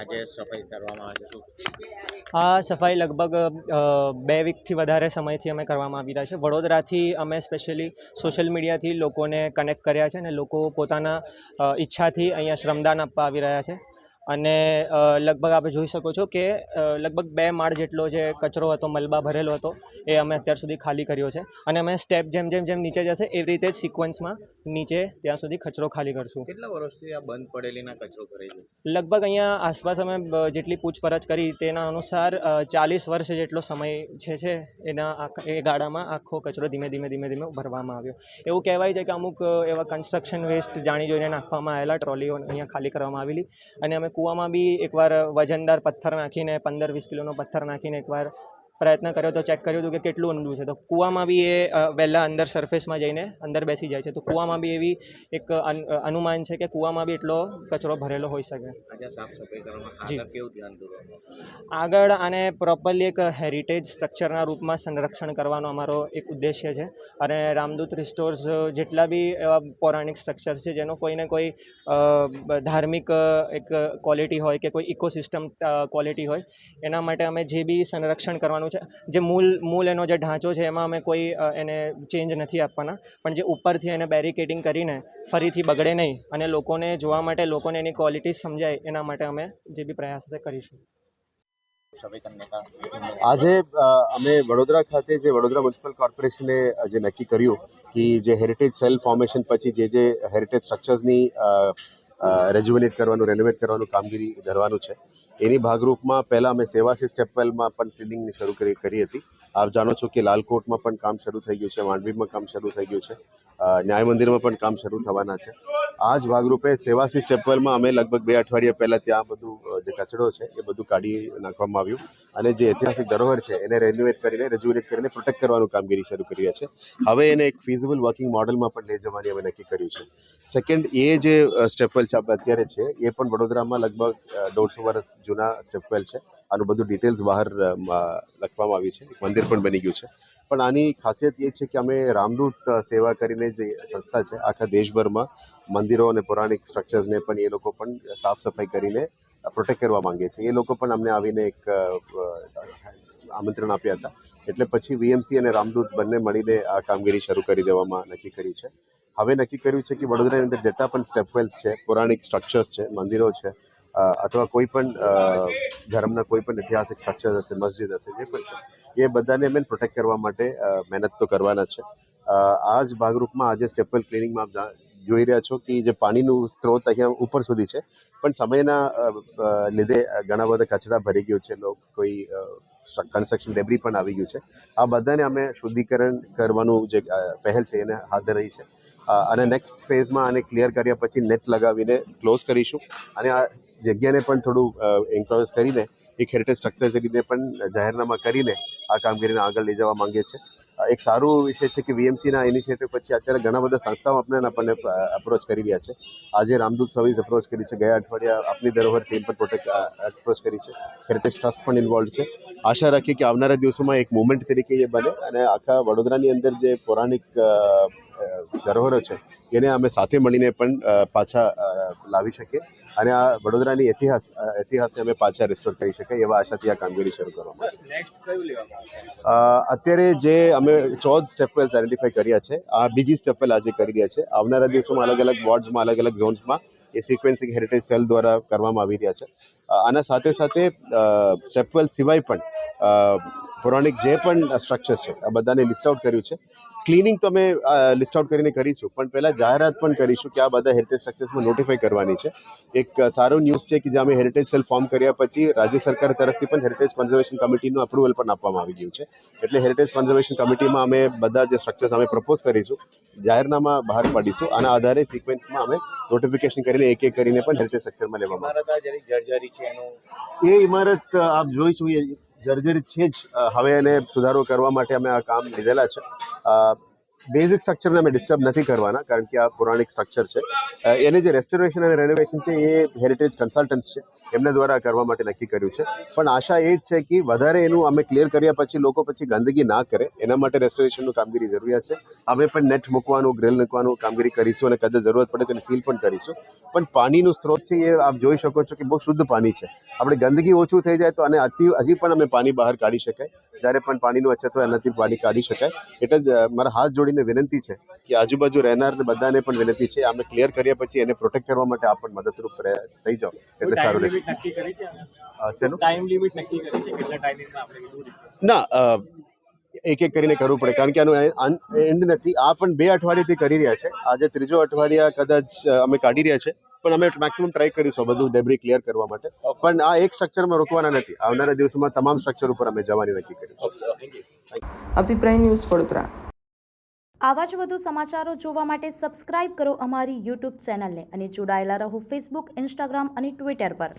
આજે સફાઈ કરવામાં આવે છે? આ સફાઈ લગભગ 2 વીકથી વધારે સમયથી અમે કરવામાં આવી રહ્યા છે. વડોદરાથી અમે સ્પેશિયલી સોશિયલ મીડિયાથી લોકોને કનેક્ટ કર્યા છે અને લોકો પોતાના ઈચ્છાથી અહીંયા શ્રમદાન આપવા આવી રહ્યા છે. અને લગભગ આપણે જોઈ શકો છો કે લગભગ 2 માળ જેટલો જે કચરો હતો, મલબા ભરેલો હતો, એ અમે અત્યાર સુધી ખાલી કર્યો છે. અને અમે સ્ટેપ જેમ નીચે જશે એવી રીતે જ સિક્વન્સમાં નીચે ત્યાં સુધી કચરો ખાલી કરશું. કેટલા વર્ષથી આ બંધ પડેલીના કચરો ભરાઈ છે? લગભગ અહીંયા આસપાસ અમે જેટલી પૂછપરછ કરી તેના અનુસાર 40 વર્ષ જેટલો સમય છે એ ગાળામાં આખો કચરો ધીમે ભરવામાં આવ્યો. એવું કહેવાય છે કે અમુક એવા કન્સ્ટ્રક્શન વેસ્ટ જાણી જોઈને નાખવામાં આવેલા ટ્રોલીઓ અહીંયા ખાલી કરવામાં આવેલી. અને અમે કૂવામાં બી એકવાર વજનદાર પથ્થર નાખીને 15-20 કિલોનો પથ્થર નાખીને એકવાર પ્રયત્ન કર્યો તો ચેક કર્યું હતું કે કેટલું ઊંડું છે. તો કૂવામાં બી એ વહેલા અંદર સરફેસમાં જઈને અંદર બેસી જાય છે. તો કૂવામાં બી એવી એક અનુમાન છે કે કૂવામાં બી એટલો કચરો ભરેલો હોઈ શકે. આજે સાફ સફાઈ કરવામાં જી. આગળ કેવું ધ્યાન દોરવામાં? આગળ આને પ્રોપરલી એક હેરિટેજ સ્ટ્રક્ચરના રૂપમાં સંરક્ષણ કરવાનો અમારો એક ઉદ્દેશ્ય છે. અને રામદૂત રિસ્ટોર્સ જેટલા બી એવા પૌરાણિક સ્ટ્રક્ચર્સ છે જેનો કોઈને કોઈ ધાર્મિક એક ક્વોલિટી હોય કે કોઈ ઇકોસિસ્ટમ ક્વોલિટી હોય, એના માટે અમે જે બી સંરક્ષણ કરવાનું છે, જે મૂળ એનો જે ઢાંચો છે એમાં અમે કોઈ એને ચેન્જ નથી આપવાના, પણ જે ઉપરથી એને બેરિકેડિંગ કરીને ફરીથી બગડે નહીં અને લોકોને જોવા માટે, લોકોને એની ક્વોલિટી સમજાય એના માટે અમે જે બી પ્રયાસ છે કરીશું. આજે અમે વડોદરા ખાતે જે વડોદરા મ્યુનિસિપલ કોર્પોરેશને જે નક્કી કર્યું કે જે હેરિટેજ સેલ ફોર્મેશન પછી જે હેરિટેજ સ્ટ્રક્ચર્સની રેજ્યુવેનેટ કરવાનું, રેનોવેટ કરવાનું કામગીરી ધરવાનું છે, એની ભાગરૂપમાં પહેલાં અમે સેવાસી સ્ટેપવેલમાં પણ ક્લિનિંગની શરૂ કરી હતી. આપ જાણો છો કે લાલકોટમાં પણ કામ શરૂ થઈ ગયું છે, માંડવીમાં કામ શરૂ થઈ ગયું છે, ન્યાય મંદિરમાં પણ કામ શરૂ થવાના છે. આ જ ભાગરૂપે સેવાસી સ્ટેપવેલમાં અમે લગભગ 2 અઠવાડિયા પહેલાં ત્યાં બધું જે કચરો છે એ બધું કાઢી નાખવામાં આવ્યું અને જે ઐતિહાસિક ધરોહર છે એને રેન્યુએટ કરીને, રેજ્યુવેટ કરીને પ્રોટેક્ટ કરવાનું કામગીરી શરૂ કરી રહ્યા છે. હવે એને એક ફિઝિબલ વર્કિંગ મોડલમાં પણ લઈ જવાની અમે નક્કી કર્યું છે. સેકન્ડ, એ જે સ્ટેપવેલ છે અત્યારે છે એ પણ વડોદરામાં લગભગ 150 વર્ષ જૂના સ્ટેપવેલ છે. આનું બધું ડિટેલ્સ બહાર લખવામાં આવ્યું છે. મંદિર પણ બની ગયું છે. પણ આની ખાસિયત એ છે કે અમે રામદૂત સેવા કરીને જે સંસ્થા છે, આખા દેશભરમાં મંદિરો અને પૌરાણિક સ્ટ્રક્ચર્સને પણ એ લોકો પણ સાફ સફાઈ કરીને પ્રોટેક્ટ કરવા માંગે છે. એ લોકો પણ અમને આવીને એક આમંત્રણ આપ્યા હતા. એટલે પછી વીએમસી અને રામદૂત બંને મળીને આ કામગીરી શરૂ કરી દેવામાં નક્કી કરી છે. હવે નક્કી કર્યું છે કે વડોદરાની અંદર જેટલા પણ સ્ટેપવેલ્સ છે, પૌરાણિક સ્ટ્રક્ચર્સ છે, મંદિરો છે, અથવા કોઈ પણ ધર્મના કોઈ પણ ઐતિહાસિક સ્ટ્રક્ચર હશે, મસ્જિદ હશે, જે પણ છે, એ બધાને અમે પ્રોટેક્ટ કરવા માટે મહેનત તો કરવાના છે. આ જ ભાગરૂપમાં આજે સ્ટેપવેલ ક્લિનિંગમાં આપ જોઈ રહ્યા છો કે જે પાણીનું સ્ત્રોત અહીંયા ઉપર સુધી છે, પણ સમયના લીધે ઘણા બધા કચરા ભરી ગયો છે, કોઈ કન્સ્ટ્રક્શન ડેબ્રી પણ આવી ગયું છે. આ બધાને અમે શુદ્ધિકરણ કરવાનું જે પહેલ છે એને હાથ ધરી છે. અને નેક્સ્ટ ફેઝમાં આને ક્લિયર કર્યા પછી નેટ લગાવીને ક્લોઝ કરીશું અને આ જગ્યાને પણ થોડું એન્ક્લોઝ કરીને એક હેરિટેજ સ્ટ્રક્ચર તરીકે પણ જાહેરનામા કરીને આ કામગીરીને આગળ લઈ જવા માંગીએ છીએ. એક સારું વિષય છે કે વીએમસીના ઇનિશિયેટિવ પછી અત્યારે ઘણા બધા સંસ્થાઓ આપણને અપ્રોચ કરી રહ્યા છે. આજે રામદૂત સર્વિસ અપ્રોચ કરી છે, ગયા અઠવાડિયા આપની ધરોહર ટીમ પણ અપ્રોચ કરી છે, હેરિટેજ ટ્રસ્ટ પણ ઇન્વોલ્વ છે. આશા રાખીએ કે આવનારા દિવસોમાં એક મુવમેન્ટ તરીકે એ બને અને આખા વડોદરાની અંદર જે પૌરાણિક ધરોહરો છે એને અમે સાથે મળીને પણ પાછા લાવી શકીએ અને આ વડોદરાની ઇતિહાસને અમે પાછા રિસ્ટોર કરી શકીએ એવા આશાથી આ કામગીરી શરૂ કરવામાં અત્યારે જે અમે 14 સ્ટેપવેલ્સ આઈડેન્ટિફાઈ કર્યા છે, આ બીજી સ્ટેપવેલ આજે કરી રહ્યા છે. આવનારા દિવસોમાં અલગ અલગ વોર્ડ્સમાં, અલગ અલગ ઝોન્સમાં એ સિક્વન્સિંગ હેરિટેજ સેલ દ્વારા કરવામાં આવી રહ્યા છે. આના સાથે સાથે સ્ટેપવેલ સિવાય પણ પૌરાણિક જે પણ સ્ટ્રક્ચર્સ છે આ બધાને લિસ્ટ આઉટ કર્યું છે. ક્લિનિંગ તો અમે લિસ્ટ આઉટ કરીને કરીશું, પણ પહેલાં જાહેરાત પણ કરીશું કે આ બધા હેરિટેજ સ્ટ્રક્ચર્સમાં નોટિફાઈ કરવાની છે. એક સારો ન્યૂઝ છે કે જે અમે હેરિટેજ સેલ ફોર્મ કર્યા પછી રાજ્ય સરકાર તરફથી પણ હેરિટેજ કન્ઝર્વેશન કમિટીનું અપ્રુવલ પણ આપવામાં આવી ગયું છે. એટલે હેરિટેજ કન્ઝર્વેશન કમિટીમાં અમે બધા જે સ્ટ્રક્ચર્સ અમે પ્રપોઝ કરીશું, જાહેરનામા બહાર પાડીશું, આના આધારે સિક્વન્સમાં અમે નોટિફિકેશન કરીને એક કરીને પણ હેરિટેજ સ્ટ્રક્ચરમાં લેવામાં આવશે. એ ઇમારત આપ જોઈશું એ જર્જરિત છે જ. હવે એને સુધારો કરવા માટે અમે આ કામ લીધેલા છે. બેઝિક સ્ટ્રક્ચરને અમે ડિસ્ટર્બ નથી કરવાના, કારણ કે આ પૌરાણિક સ્ટ્રક્ચર છે. એને જે રેસ્ટોરેશન અને રેનોવેશન છે એ હેરિટેજ કન્સલ્ટન્ટ્સ છે એમના દ્વારા કરવા માટે નક્કી કર્યું છે. પણ આશા એ જ છે કે વધારે એનું અમે ક્લિયર કર્યા પછી લોકો પછી ગંદકી ના કરે, એના માટે રેસ્ટોરેશનનું કામગીરી જરૂરિયાત છે. અમે પણ નેટ મૂકવાનું, ગ્રીલ મૂકવાનું કામગીરી કરીશું અને કદાચ જરૂરત પડે તો સીલ પણ કરીશું. પણ પાણીનું સ્ત્રોત છે એ આપ જોઈ શકો છો કે બહુ શુદ્ધ પાણી છે. આપણે ગંદકી ઓછું થઈ જાય તો અને હજી પણ અમે પાણી બહાર કાઢી શકાય. જ્યારે પણ પાણીનું અછત હોય એનાથી પાણી કાઢી શકાય. એટલે જ મારા હાથ જોડીને વિનંતી છે કે આજુબાજુ રહેનારને બધાને પણ વિનંતી છે, અમે ક્લિયર કર્યા પછી એને પ્રોટેક્ટ કરવા માટે આપ પણ મદદરૂપ થઈ જાઓ એટલે સારું રહેશે. શેનું ટાઈમ લિમિટ નક્કી કરી છે કેટલા ટાઈમિંગમાં આપણે કીધું? ના, એક એક કરીને કરવું પડે, કારણ કે આનું એન્ડ નથી. આ પણ 2 અઠવાડિયાથી કરી રહ્યા છે. આજે 3જો અઠવાડિયા કદાચ અમે કાઢી રહ્યા છે, પણ અમે મેક્સિમમ ટ્રાય કરીશું બધું ડેબ્રી ક્લિયર કરવા માટે. પણ આ એક સ્ટ્રક્ચરમાં રોકવાના નથી. આવનારા દિવસોમાં તમામ સ્ટ્રક્ચર ઉપર અમે જવાની નક્કી કરીશું. અભિપ્રાય ન્યૂઝ વડોદરા. આવા જ વધુ સમાચારો જોવા માટે સબસ્ક્રાઇબ કરો અમારી યુટ્યુબ ચેનલને અને જોડાયેલા રહો ફેસબુક, ઇન્સ્ટાગ્રામ અને ટ્વિટર પર.